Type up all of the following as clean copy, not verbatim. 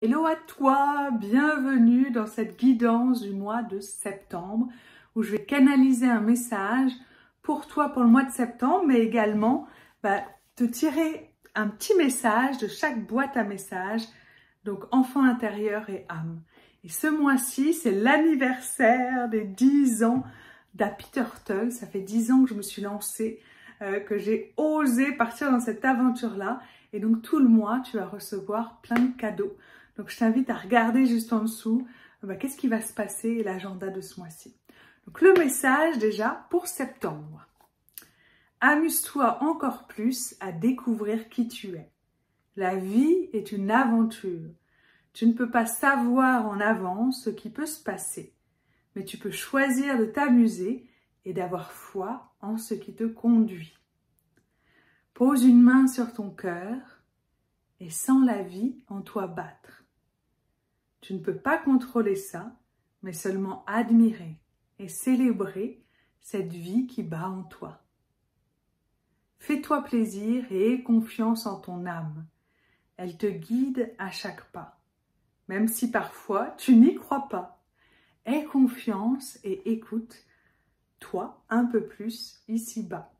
Hello à toi, bienvenue dans cette guidance du mois de septembre où je vais canaliser un message pour toi pour le mois de septembre, mais également te tirer un petit message de chaque boîte à messages, donc enfant intérieur et âme. Et ce mois-ci, c'est l'anniversaire des 10 ans d'Happy Turtle. Ça fait 10 ans que je me suis lancée, que j'ai osé partir dans cette aventure-là. Et donc tout le mois, tu vas recevoir plein de cadeaux. Donc, je t'invite à regarder juste en dessous qu'est-ce qui va se passer et l'agenda de ce mois-ci. Donc, le message déjà pour septembre. Amuse-toi encore plus à découvrir qui tu es. La vie est une aventure. Tu ne peux pas savoir en avance ce qui peut se passer, mais tu peux choisir de t'amuser et d'avoir foi en ce qui te conduit. Pose une main sur ton cœur et sens la vie en toi battre. Tu ne peux pas contrôler ça, mais seulement admirer et célébrer cette vie qui bat en toi. Fais-toi plaisir et aie confiance en ton âme. Elle te guide à chaque pas, même si parfois tu n'y crois pas. Aie confiance et écoute, toi, un peu plus ici-bas.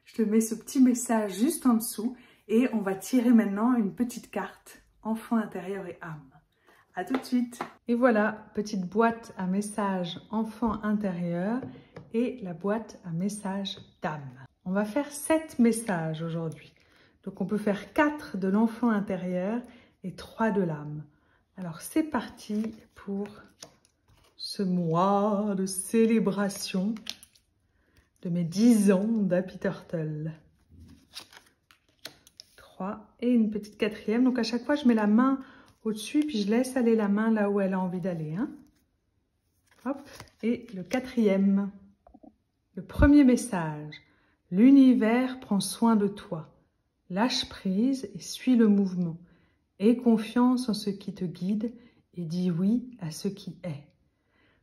Je te mets ce petit message juste en dessous et on va tirer maintenant une petite carte, enfant intérieur et âme. À tout de suite. Et voilà, petite boîte à messages enfant intérieur et la boîte à messages d'âme. On va faire 7 messages aujourd'hui. Donc on peut faire 4 de l'enfant intérieur et 3 de l'âme. Alors c'est parti pour ce mois de célébration de mes 10 ans d'Happy Turtle. 3 et une petite 4e. Donc à chaque fois je mets la main au-dessus, puis je laisse aller la main là où elle a envie d'aller. Hein. Hop, et le 4e. Le premier message. L'univers prend soin de toi. Lâche prise et suis le mouvement. Aie confiance en ce qui te guide et dis oui à ce qui est.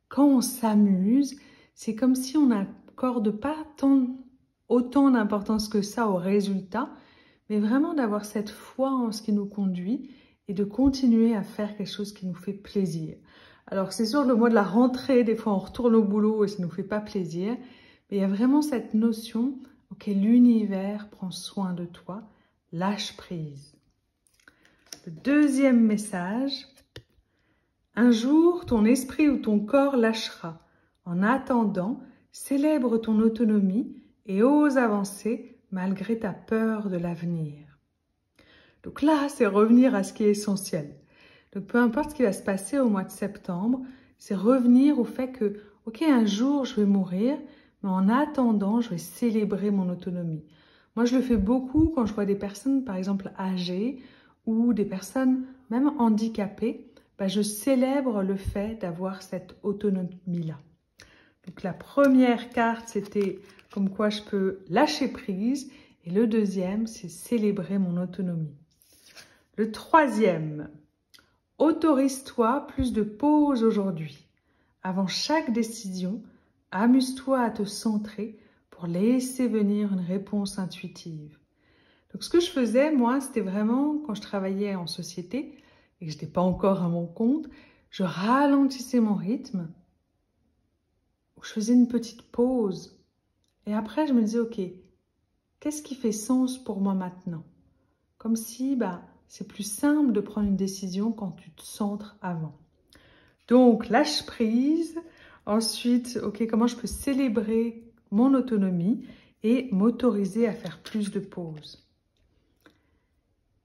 Quand on s'amuse, c'est comme si on n'accorde pas autant d'importance que ça au résultat, mais vraiment d'avoir cette foi en ce qui nous conduit et de continuer à faire quelque chose qui nous fait plaisir. Alors c'est sûr, le mois de la rentrée, des fois on retourne au boulot et ça ne nous fait pas plaisir, mais il y a vraiment cette notion, ok, l'univers prend soin de toi, lâche prise. Le deuxième message, un jour ton esprit ou ton corps lâchera. En attendant, célèbre ton autonomie et ose avancer malgré ta peur de l'avenir. Donc là, c'est revenir à ce qui est essentiel. Donc peu importe ce qui va se passer au mois de septembre, c'est revenir au fait que, ok, un jour je vais mourir, mais en attendant, je vais célébrer mon autonomie. Moi, je le fais beaucoup quand je vois des personnes, par exemple, âgées ou des personnes même handicapées, je célèbre le fait d'avoir cette autonomie-là. Donc la première carte, c'était comme quoi je peux lâcher prise et le deuxième, c'est célébrer mon autonomie. Le troisième, autorise-toi plus de pauses aujourd'hui. Avant chaque décision, amuse-toi à te centrer pour laisser venir une réponse intuitive. Donc ce que je faisais, moi, c'était vraiment quand je travaillais en société et que je n'étais pas encore à mon compte, je ralentissais mon rythme, je faisais une petite pause et après je me disais, ok, qu'est-ce qui fait sens pour moi maintenant? Comme si, c'est plus simple de prendre une décision quand tu te centres avant. Donc, lâche prise. Ensuite, ok, comment je peux célébrer mon autonomie et m'autoriser à faire plus de pauses.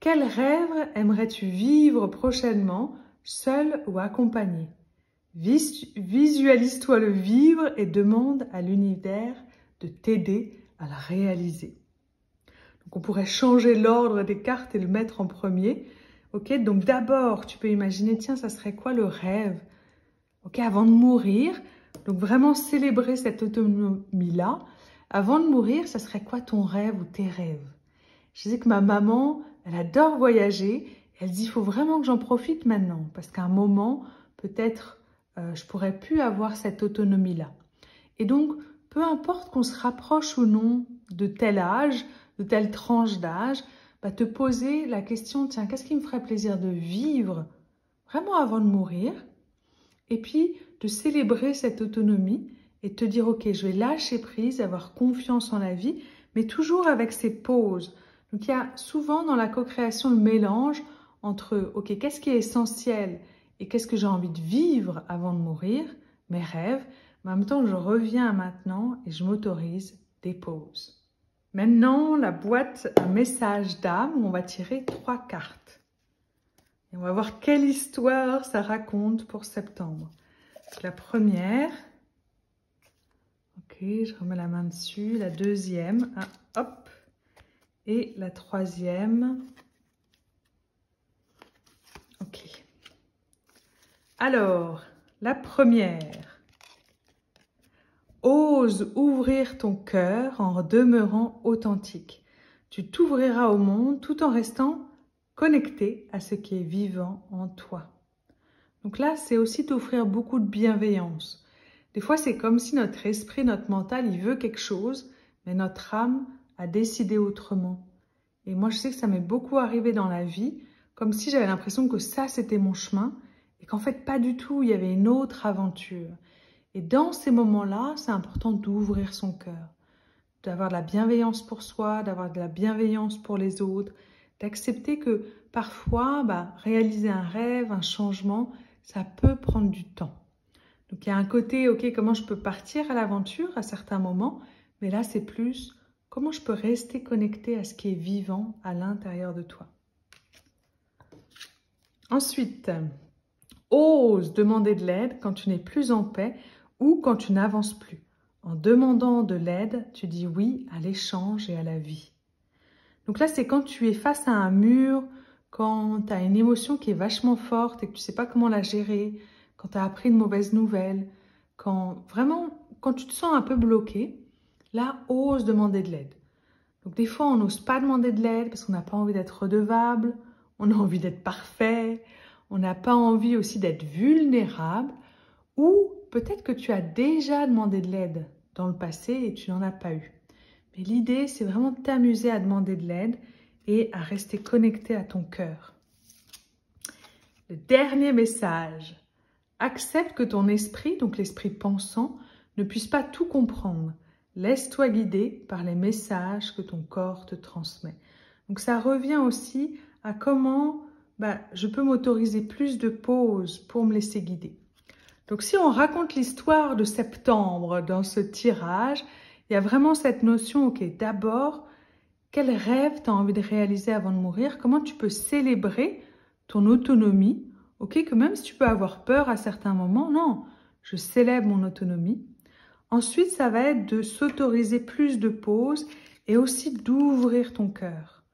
Quel rêve aimerais-tu vivre prochainement, seul ou accompagné? Visualise-toi le vivre et demande à l'univers de t'aider à le réaliser. Donc, on pourrait changer l'ordre des cartes et le mettre en premier. Ok, donc d'abord, tu peux imaginer, tiens, ça serait quoi le rêve? Ok, avant de mourir, donc vraiment célébrer cette autonomie-là. Avant de mourir, ça serait quoi ton rêve ou tes rêves? Je sais que ma maman, elle adore voyager. Elle dit, il faut vraiment que j'en profite maintenant. Parce qu'à un moment, peut-être, je pourrais plus avoir cette autonomie-là. Et donc, peu importe qu'on se rapproche ou non de tel âge, de telle tranche d'âge, te poser la question, tiens, qu'est-ce qui me ferait plaisir de vivre vraiment avant de mourir, et puis de célébrer cette autonomie et te dire, ok, je vais lâcher prise, avoir confiance en la vie, mais toujours avec ces pauses. Donc il y a souvent dans la co-création le mélange entre, ok, qu'est-ce qui est essentiel et qu'est-ce que j'ai envie de vivre avant de mourir, mes rêves, mais en même temps je reviens à maintenant et je m'autorise des pauses. Maintenant, la boîte à message d'âme où on va tirer 3 cartes. Et on va voir quelle histoire ça raconte pour septembre. Donc, la première, ok, je remets la main dessus. La deuxième, ah, hop, et la troisième, ok. Alors, la première. Ose ouvrir ton cœur en demeurant authentique. Tu t'ouvriras au monde tout en restant connecté à ce qui est vivant en toi. Donc là, c'est aussi t'offrir beaucoup de bienveillance. Des fois, c'est comme si notre esprit, notre mental, il veut quelque chose, mais notre âme a décidé autrement. Et moi, je sais que ça m'est beaucoup arrivé dans la vie, comme si j'avais l'impression que ça, c'était mon chemin, et qu'en fait, pas du tout, il y avait une autre aventure. Et dans ces moments-là, c'est important d'ouvrir son cœur, d'avoir de la bienveillance pour soi, d'avoir de la bienveillance pour les autres, d'accepter que parfois, réaliser un rêve, un changement, ça peut prendre du temps. Donc il y a un côté, ok, comment je peux partir à l'aventure à certains moments, mais là c'est plus comment je peux rester connecté à ce qui est vivant à l'intérieur de toi. Ensuite, ose demander de l'aide quand tu n'es plus en paix ou quand tu n'avances plus. En demandant de l'aide, tu dis oui à l'échange et à la vie. Donc là, c'est quand tu es face à un mur, quand tu as une émotion qui est vachement forte et que tu ne sais pas comment la gérer, quand tu as appris une mauvaise nouvelle, quand tu te sens un peu bloqué, là, ose demander de l'aide. Donc des fois, on n'ose pas demander de l'aide parce qu'on n'a pas envie d'être redevable, on a envie d'être parfait, on n'a pas envie aussi d'être vulnérable, ou peut-être que tu as déjà demandé de l'aide dans le passé et tu n'en as pas eu. Mais l'idée, c'est vraiment de t'amuser à demander de l'aide et à rester connecté à ton cœur. Le dernier message. Accepte que ton esprit, donc l'esprit pensant, ne puisse pas tout comprendre. Laisse-toi guider par les messages que ton corps te transmet. Donc ça revient aussi à comment je peux m'autoriser plus de pauses pour me laisser guider. Donc si on raconte l'histoire de septembre dans ce tirage, il y a vraiment cette notion, ok, d'abord, quel rêve tu as envie de réaliser avant de mourir? Comment tu peux célébrer ton autonomie? Ok, que même si tu peux avoir peur à certains moments, non, je célèbre mon autonomie. Ensuite, ça va être de s'autoriser plus de pauses et aussi d'ouvrir ton cœur,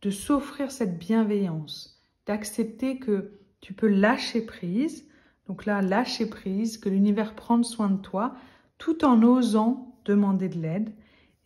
de s'offrir cette bienveillance, d'accepter que tu peux lâcher prise. Donc là, lâcher prise, que l'univers prenne soin de toi, tout en osant demander de l'aide.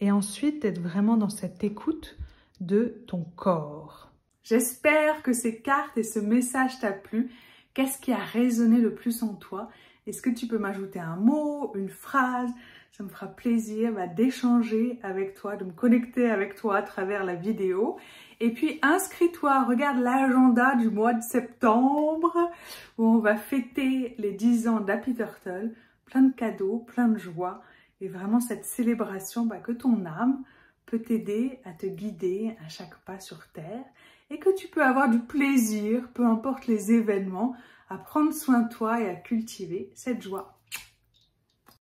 Et ensuite, d'être vraiment dans cette écoute de ton corps. J'espère que ces cartes et ce message t'a plu. Qu'est-ce qui a résonné le plus en toi? Est-ce que tu peux m'ajouter un mot, une phrase? Ça me fera plaisir d'échanger avec toi, de me connecter avec toi à travers la vidéo. Et puis inscris-toi, regarde l'agenda du mois de septembre où on va fêter les 10 ans d'Happy Turtle. Plein de cadeaux, plein de joie et vraiment cette célébration que ton âme peut t'aider à te guider à chaque pas sur terre et que tu peux avoir du plaisir, peu importe les événements, à prendre soin de toi et à cultiver cette joie.